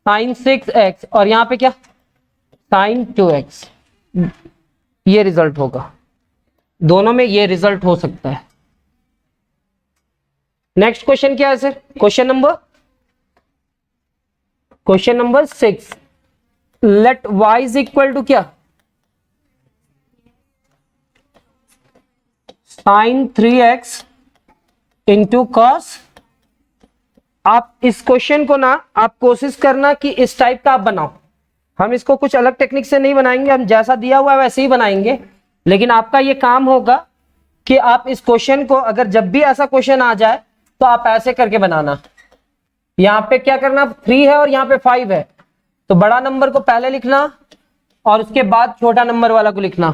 साइन 6x, और यहां पे क्या साइन 2x, ये रिजल्ट होगा, दोनों में ये रिजल्ट हो सकता है। नेक्स्ट क्वेश्चन क्या है sir, question number 6, let y is equal to क्या साइन 3x इंटू कॉस। आप इस क्वेश्चन को ना आप कोशिश करना कि इस टाइप का आप बनाओ, हम इसको कुछ अलग टेक्निक से नहीं बनाएंगे, हम जैसा दिया हुआ है वैसे ही बनाएंगे, लेकिन आपका ये काम होगा कि आप इस क्वेश्चन को अगर जब भी ऐसा क्वेश्चन आ जाए तो आप ऐसे करके बनाना। यहाँ पे क्या करना 3 है और यहाँ पे 5 है, तो बड़ा नंबर को पहले लिखना और उसके बाद छोटा नंबर वाला को लिखना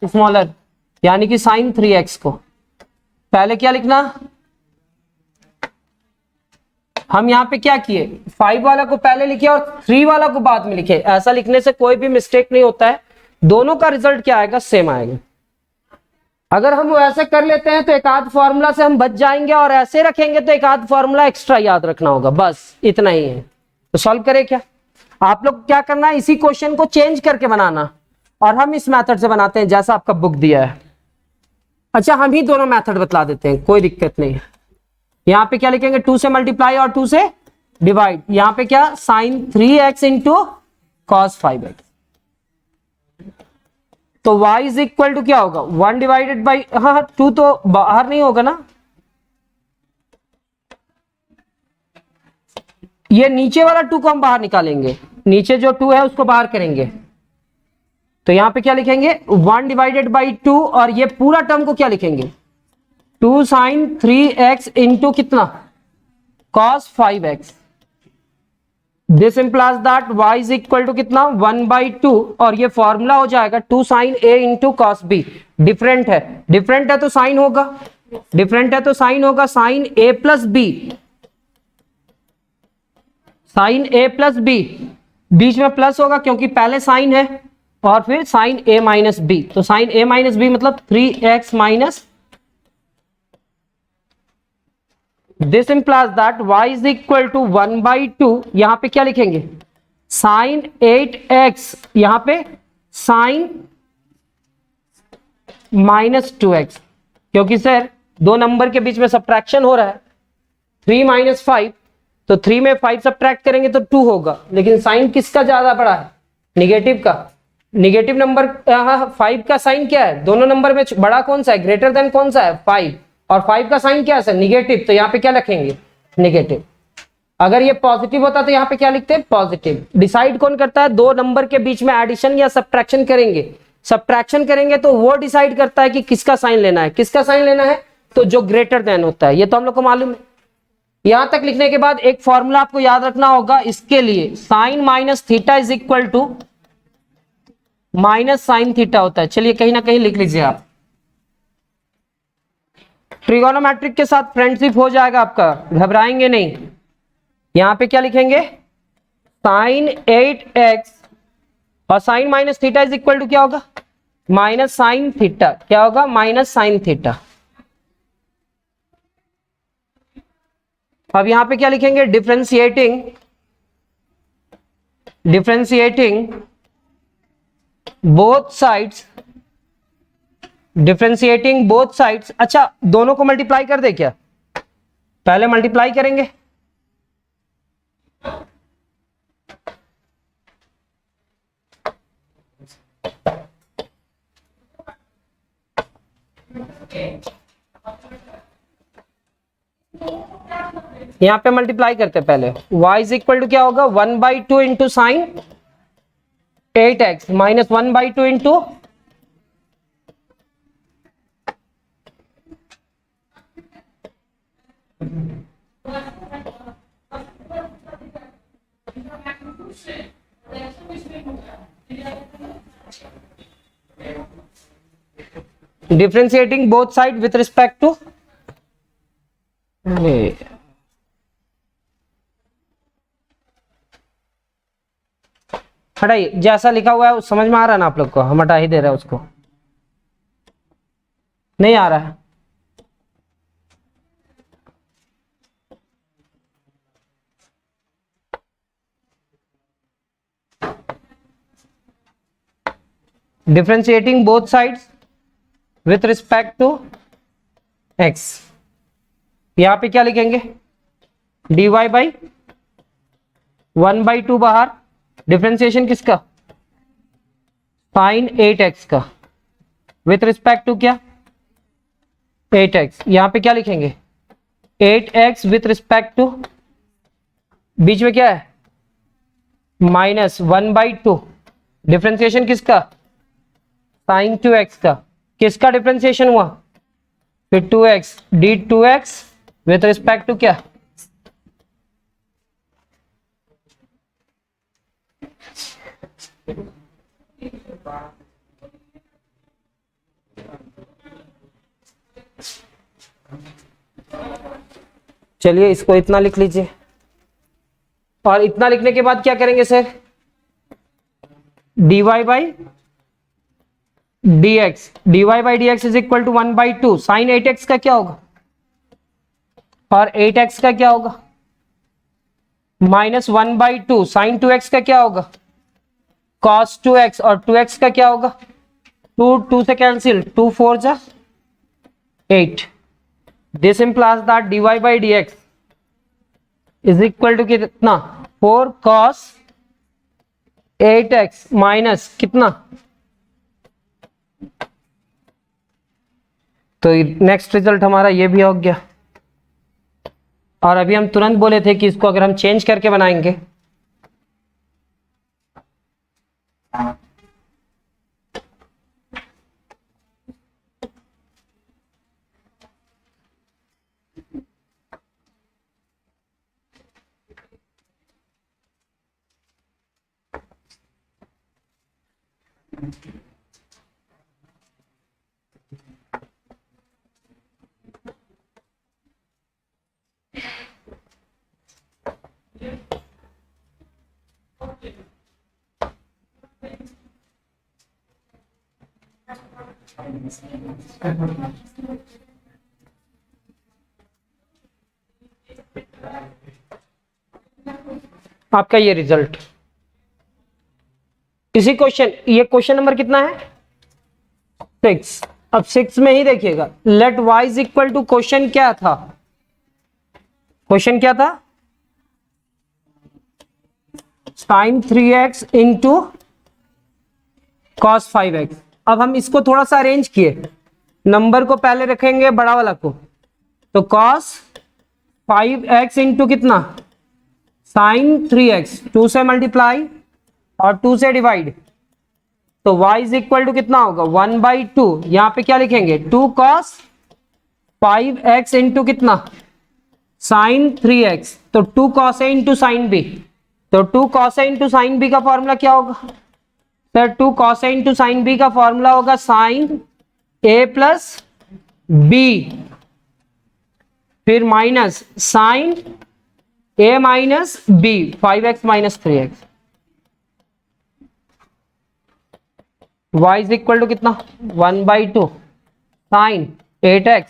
स्मॉलर, यानी कि साइन 3x को पहले क्या लिखना, हम यहाँ पे क्या किए 5 वाला को पहले लिखे और 3 वाला को बाद में लिखे। ऐसा लिखने से कोई भी मिस्टेक नहीं होता है, दोनों का रिजल्ट क्या आएगा सेम आएगा। अगर हम ऐसे कर लेते हैं तो एक आध फॉर्मूला से हम बच जाएंगे, और ऐसे रखेंगे तो एक आध फॉर्मूला एक्स्ट्रा याद रखना होगा, बस इतना ही है। तो सॉल्व करें क्या, आप लोग क्या करना है इसी क्वेश्चन को चेंज करके बनाना, और हम इस मेथड से बनाते हैं जैसा आपका बुक दिया है। अच्छा हम ही दोनों मेथड बतला देते हैं, कोई दिक्कत नहीं है। यहाँ पे क्या लिखेंगे 2 से मल्टीप्लाई और 2 से डिवाइड, यहाँ पे क्या sine 3x into cos 5x, तो y इज इक्वल टू क्या होगा 1 डिवाइडेड बाई, हाँ 2 तो बाहर नहीं होगा ना, ये नीचे वाला 2 को हम बाहर निकालेंगे, नीचे जो 2 है उसको बाहर करेंगे, तो यहां पे क्या लिखेंगे 1 डिवाइडेड बाई 2, और ये पूरा टर्म को क्या लिखेंगे 2 साइन 3x इंटू कितना cos 5x, this implies that y is equal to कितना 1/2, और ये फॉर्मूला हो जाएगा 2 sine a into cos b। Different है तो साइन होगा, sine a plus b, sine a plus b, बीच में प्लस होगा क्योंकि पहले साइन है, और फिर साइन a माइनस b, तो साइन a माइनस b मतलब 3x minus, this implies that y is equal to 1/2, यहां पे क्या लिखेंगे साइन 8x, यहां पे साइन माइनस 2x, क्योंकि सर दो नंबर के बीच में सब्ट्रैक्शन हो रहा है 3 माइनस 5, तो 3 में 5 सब्ट्रैक्ट करेंगे तो 2 होगा, लेकिन साइन किसका ज्यादा बड़ा है निगेटिव का, निगेटिव नंबर 5 का साइन क्या है, दोनों नंबर में बड़ा कौन सा है ग्रेटर देन कौन सा है 5, और 5 का साइन क्या है निगेटिव, तो यहाँ पे क्या लिखेंगे निगेटिव। अगर ये पॉजिटिव होता तो यहाँ पे क्या लिखते हैं पॉजिटिव। डिसाइड कौन करता है, दो नंबर के बीच में एडिशन या सब्ट्रैक्शन करेंगे, सब्ट्रैक्शन करेंगे तो वो डिसाइड करता है कि किसका साइन लेना है, किसका साइन लेना है, तो जो ग्रेटर देन होता है, ये तो हम लोग को मालूम है। यहां तक लिखने के बाद एक फॉर्मूला आपको याद रखना होगा इसके लिए, sine minus theta is equal to minus sine theta होता है। चलिए कहीं ना कहीं लिख लीजिए आप, ट्रिगोनोमेट्रिक के साथ फ्रेंडशिप हो जाएगा आपका, घबराएंगे नहीं। यहां पे क्या लिखेंगे, साइन 8x और sine minus theta is equal to क्या होगा, माइनस साइन थीटा, क्या होगा, माइनस साइन थीटा। अब यहां पे क्या लिखेंगे, differentiating both sides, differentiating both sides. अच्छा, दोनों को मल्टीप्लाई कर दे क्या, पहले मल्टीप्लाई करेंगे, यहां पे मल्टीप्लाई करते हैं पहले, y इज इक्वल टू क्या होगा, 1/2 into sine 8x minus 1/2 into differentiating both side with respect to, हटाइए, जैसा लिखा हुआ है समझ में आ रहा है ना आप लोग को, हम हटा ही दे रहे हैं उसको, नहीं आ रहा है। Differentiating both sides with respect to x, यहां पे क्या लिखेंगे, dy बाई 1/2 बाहर, डिफरेंशिएशन किसका, साइन 8x का विथ रिस्पेक्ट टू क्या, 8x, यहां पे क्या लिखेंगे, 8x विथ रिस्पेक्ट टू, बीच में क्या है, माइनस 1/2, डिफरेंशिएशन किसका, साइन 2x का, किसका डिफरेंशिएशन हुआ, फिर 2x d2x with respect to क्या, चलिए इसको इतना लिख लीजिए, और इतना लिखने के बाद क्या करेंगे sir, dy by dx is equal to 1/2, sine 8x का क्या होगा, और 8x का क्या होगा, माइनस 1/2, साइन 2x का क्या होगा, cos 2x, और 2x का क्या होगा, 2 से कैंसिल, 2 4 जा 8, this implies that dy by dx is equal to कितना, 4 cos 8x माइनस कितना, तो नेक्स्ट रिजल्ट हमारा ये भी हो गया। और अभी हम तुरंत बोले थे कि इसको अगर हम चेंज करके बनाएंगे, आपका ये रिजल्ट, इसी क्वेश्चन, ये क्वेश्चन नंबर कितना है, 6। अब 6 में ही देखिएगा, let y is equal to, question क्या था, क्वेश्चन क्या था, sign 3x into cos 5x। अब हम इसको थोड़ा सा अरेंज किए, नंबर को पहले रखेंगे बड़ा वाला को, तो कॉस 5x इंटू कितना, साइन 3x, 2 से मल्टीप्लाई और 2 से डिवाइड, तो y इज इक्वल टू कितना होगा 1/2, यहाँ पे क्या लिखेंगे 2 cos 5x इंटू कितना sin 3x, तो 2 cos a into sine b, तो 2 cos a into sine b का फॉर्मूला क्या होगा सर, 2 cos a into sine b का फॉर्मूला होगा sin a प्लस बी, फिर minus sin a minus b 5x minus 3x, y is equal to कितना 1/2 sin 8x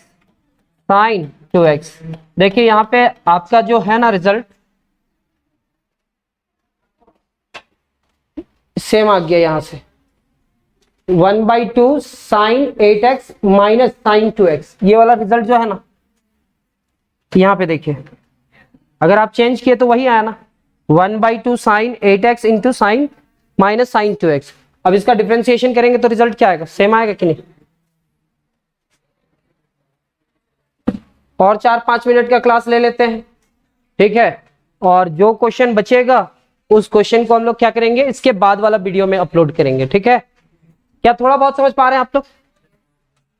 sin 2x। देखिए यहां पे आपका जो है ना रिजल्ट सेम आ गया, यहां से 1/2 sin 8x minus sin 2x, ये वाला रिजल्ट जो है ना यहां पे देखिए, अगर आप चेंज किए तो वही आया ना 1/2 sin 8x into sine minus sine 2x। अब इसका डिफरेंशिएशन करेंगे तो रिजल्ट क्या आएगा, सेम आएगा कि नहीं। और 4-5 मिनट का क्लास ले लेते हैं, ठीक है, और जो क्वेश्चन बचेगा उस क्वेश्चन को हम लोग क्या करेंगे इसके बाद वाला वीडियो में अपलोड करेंगे, ठीक है। क्या थोड़ा बहुत समझ पा रहे हैं आप लोग।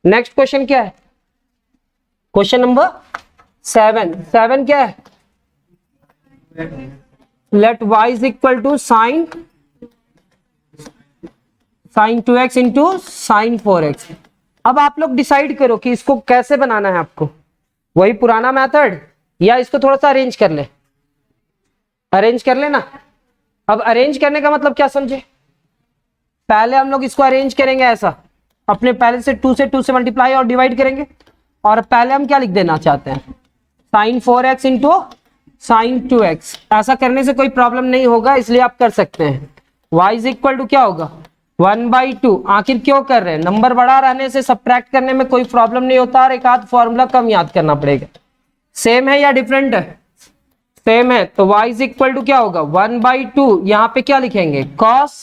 नेक्स्ट क्वेश्चन क्या है, क्वेश्चन नंबर 7 क्या है, let y is equal to sine 2x into sine 4x। अब आप लोग डिसाइड करो कि इसको कैसे बनाना है आपको, वही पुराना मेथड या इसको थोड़ा सा अरेंज कर ले, अरेंज कर लेना। अब अरेंज करने का मतलब क्या समझे, पहले हम लोग इसको अरेंज करेंगे ऐसा, अपने पहले से 2 से मल्टीप्लाई और डिवाइड करेंगे, और पहले हम क्या लिख देना चाहते हैं sign 4x into sine 2x। ऐसा करने से कोई प्रॉब्लम नहीं होगा, इसलिए आप कर सकते हैं। y इज इक्वल टू क्या होगा 1/2, आखिर क्यों कर रहे हैं, नंबर बड़ा रहने से सब्ट्रैक्ट करने में कोई प्रॉब्लम नहीं होता, और एक आध फॉर्मूला कम याद करना पड़ेगा। सेम है या डिफरेंट है, सेम है, तो y इज इक्वल टू क्या होगा 1/2, यहाँ पे क्या लिखेंगे cos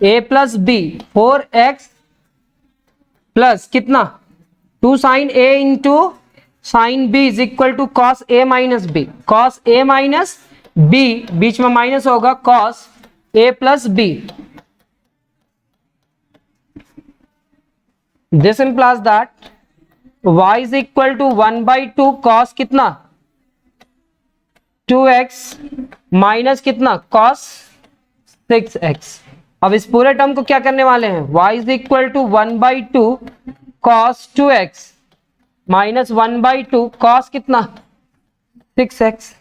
a plus b 4x plus कितना 2 sin a into sine b is equal to cos a minus b, cos a minus b, बीच में माइनस होगा cos a plus b। This implies that y is equal to 1/2 cos कितना 2x minus कितना cos 6x। अब इस पूरे term को क्या करने वाले हैं, y is equal to 1/2 cos 2x minus 1/2 cos कितना 6x।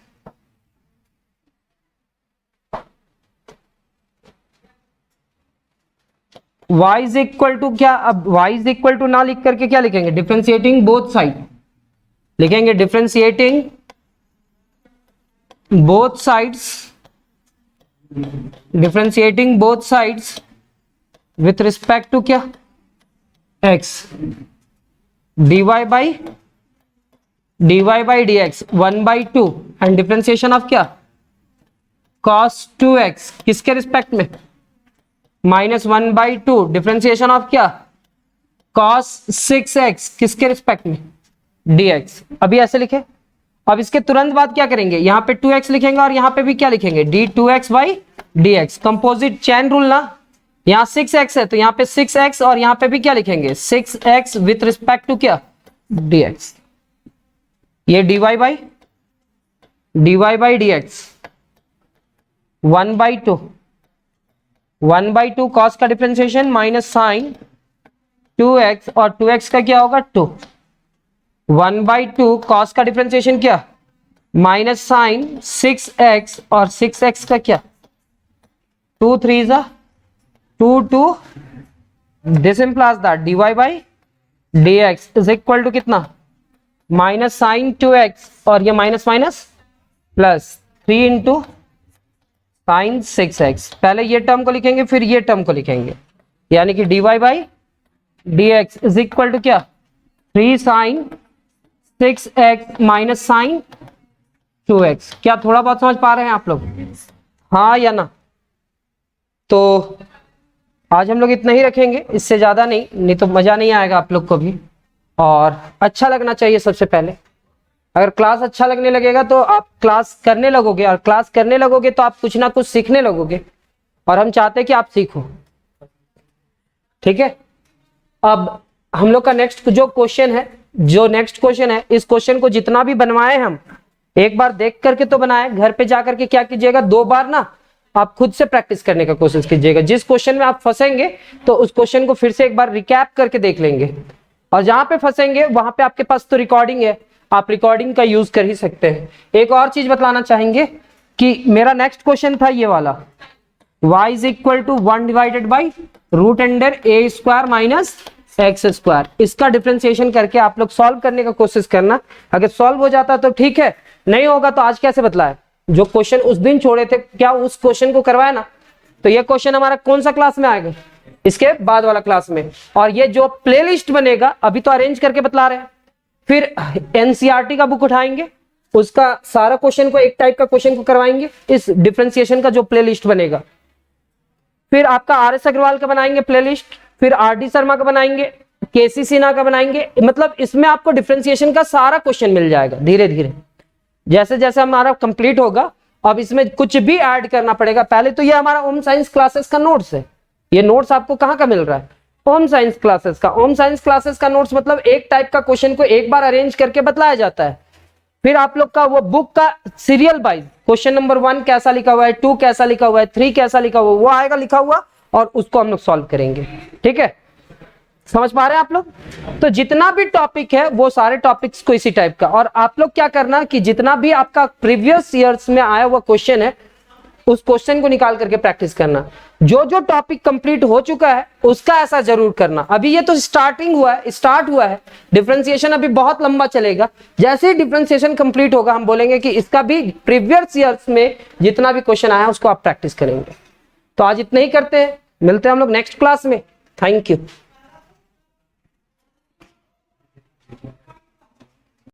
y is equal to क्या, अब y इज इक्वल टू ना लिख करके क्या लिखेंगे डिफरेंशिएटिंग बोथ साइड, लिखेंगे differentiating both sides, differentiating both sides with respect to क्या x, dy by dx 1/2 and differentiation of क्या cos 2x किसके रिस्पेक्ट में माइनस 1/2 डिफरेंशिएशन ऑफ क्या cos 6x किसके रिस्पेक्ट में dx। अभी ऐसे लिखे, अब इसके तुरंत बाद क्या करेंगे, यहाँ पे 2x लिखेंगे और यहाँ पे भी क्या लिखेंगे d2x by dx, composite chain rule ना, यहाँ 6x है तो यहाँ पे 6x और यहाँ पे भी क्या लिखेंगे 6x विथ रिस्पेक्ट टू क्या dx। ये dy बाई dx 1/2 cos का डिफरेंशिएशन माइनस साइन 2x और 2x का क्या होगा 2, 1/2 cos का डिफरेंशिएशन क्या माइनस साइन 6x और 6x का क्या 2 3 2 this implies that dy by dx is equal to कितना माइनस साइन 2x और ये minus minus plus 3 into sine 6x। पहले ये टर्म को लिखेंगे फिर ये टर्म को लिखेंगे, यानी कि dy by dx is equal to क्या 3 sign 6x minus sine 2x। क्या थोड़ा बहुत समझ पा रहे हैं आप लोग, हाँ या ना। तो आज हम लोग इतना ही रखेंगे, इससे ज्यादा नहीं तो मजा नहीं आएगा आप लोग को भी, और अच्छा लगना चाहिए सबसे पहले। अगर क्लास अच्छा लगने लगेगा तो आप क्लास करने लगोगे, और क्लास करने लगोगे तो आप कुछ ना कुछ सीखने लगोगे, और हम चाहते हैं कि आप सीखो। ठीक है। अब हम लोग का नेक्स्ट जो क्वेश्चन है, इस क्वेश्चन को जितना भी बनवाए हम एक बार देख करके तो बनाए, घर पे जाकर के क्या कीजिएगा, 2 बार ना आप खुद से प्रैक्टिस करने का कोशिश कीजिएगा। जिस क्वेश्चन में आप फंसेंगे तो उस क्वेश्चन को फिर से एक बार रिकैप करके देख लेंगे, और जहां पे फंसेंगे वहां पे आपके पास तो रिकॉर्डिंग है, आप रिकॉर्डिंग का यूज कर ही सकते हैं। एक और चीज बतलाना चाहेंगे कि मेरा नेक्स्ट क्वेश्चन था ये वाला, y is equal to 1 divided by root under a square minus x square. इसका डिफरेंशिएशन करके आप लोग सॉल्व करने का कोशिश करना। अगर सॉल्व हो जाता तो ठीक है, नहीं होगा तो आज कैसे बतलाए, जो क्वेश्चन उस दिन छोड़े थे क्या उस क्वेश्चन को करवाए ना। तो ये क्वेश्चन हमारा कौन सा क्लास में आएगा, इसके बाद वाला क्लास में। और ये जो प्लेलिस्ट बनेगा अभी तो अरेंज करके बतला रहे हैं, फिर एनसीईआरटी का बुक उठाएंगे, उसका सारा क्वेश्चन को एक टाइप का क्वेश्चन को करवाएंगे, इस डिफरेंशिएशन का जो प्लेलिस्ट बनेगा। फिर आपका आर.एस. अग्रवाल का बनाएंगे प्लेलिस्ट, फिर आर.डी. शर्मा का बनाएंगे, के.सी. सिन्हा का बनाएंगे। मतलब इसमें आपको डिफरेंशिएशन का सारा क्वेश्चन मिल जाएगा धीरे धीरे, जैसे जैसे हमारा कंप्लीट होगा। अब इसमें कुछ भी ऐड करना पड़ेगा। पहले तो ये हमारा होम साइंस क्लासेस का नोट्स है। ये नोट्स आपको कहाँ का मिल रहा है, होम साइंस क्लासेस का। होम साइंस क्लासेस का नोट्स मतलब एक टाइप का क्वेश्चन को एक बार अरेंज करके बतलाया जाता है। फिर आप लोग का वो बुक का सीरियल वाइज क्वेश्चन नंबर 1 कैसा लिखा हुआ है, 2 कैसा लिखा हुआ है, 3 कैसा लिखा हुआ है, वो आएगा लिखा हुआ, और उसको हम लोग सॉल्व करेंगे। ठीक है, समझ पा रहे हैं आप लोग। तो जितना भी टॉपिक है वो सारे टॉपिक्स को इसी टाइप का, और आप लोग क्या करना कि जितना भी आपका प्रीवियस ईयर्स में आया हुआ क्वेश्चन है उस क्वेश्चन को निकाल करके प्रैक्टिस करना। जो जो टॉपिक कंप्लीट हो चुका है उसका ऐसा जरूर करना। अभी ये तो स्टार्ट हुआ है, डिफरेंशिएशन अभी बहुत लंबा चलेगा। जैसे ही डिफरेंशिएशन कंप्लीट होगा हम बोलेंगे कि इसका भी प्रीवियस ईयर्स में जितना भी क्वेश्चन आया उसको आप प्रैक्टिस करेंगे। तो आज इतना ही करते हैं, मिलते हैं हम लोग नेक्स्ट क्लास में। Thank you.